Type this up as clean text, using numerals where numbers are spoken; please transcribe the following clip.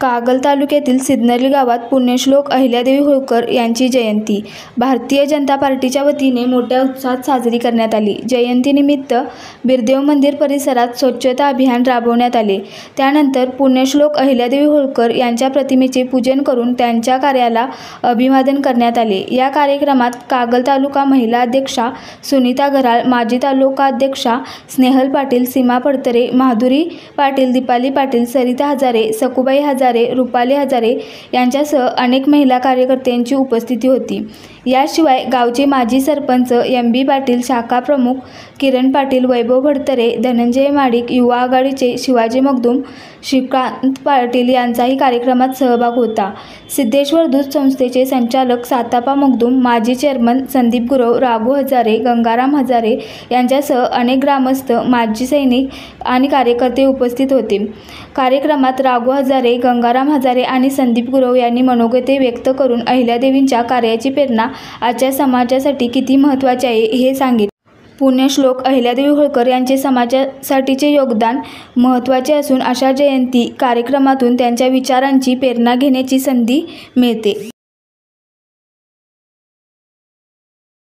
कागल तालुक्यातील सिन्नर गावात पुण्यश्लोक अहिल्यादेवी होळकर यांची जयंती भारतीय जनता पार्टीच्या वतीने मोठ्या उत्साहात साजरी करण्यात आली। जयंतीनिमित्त बिरदेव मंदिर परिसरात स्वच्छता अभियान राबवण्यात आले। त्यानंतर पुण्यश्लोक अहिल्यादेवी होळकर यांच्या प्रतिमेचे पूजन करून त्यांच्या कार्याला अभिवादन करण्यात आले। या कार्यक्रमात कागल तालुका महिला अध्यक्षा सुनीता घराळ, माजी तालुका अध्यक्षा स्नेहल पाटील, सीमा पडतरे, माधुरी पाटील, दीपाली पाटील, सरिता हजारे, सकुबाई हजारे, रुपाली हजारे यांच्यासह अनेक महिला कार्यकर्त्यांची उपस्थिती होती। याशिवाय गावचे माजी सरपंच एम.बी. पाटील, शाखा प्रमुख किरण पाटील, वैभव भडतरे, धनंजय माडिक, युवा आघाडीचे शिवाजी मगदूम, श्रीकांत पाटील यांचाही कार्यक्रमात सहभाग होता। सिद्धेश्वर दूध संस्थेचे संचालक सातापा मगदूम, माजी चेअरमन संदीप गुरव, राघू हजारे, गंगाराम हजारे यांच्यासह अनेक ग्रामस्थ, माजी सैनिक आणि कार्यकर्ते उपस्थित होते। कार्यक्रमात राघू हजारे, गंगाराम हजारे आणि संदीप गुरव यांनी मनोगते व्यक्त करून अहिल्यादेवींच्या कार्याची प्रेरणा आजच्या समाजासाठी किती महत्त्वाची आहे हे सांगितले। पुण्यश्लोक अहिल्यादेवी होळकर यांचे समाजासाठीचे योगदान महत्त्वाचे असून अशा जयंती कार्यक्रमातून त्यांच्या विचारांची प्रेरणा घेण्याची संधी मिळते।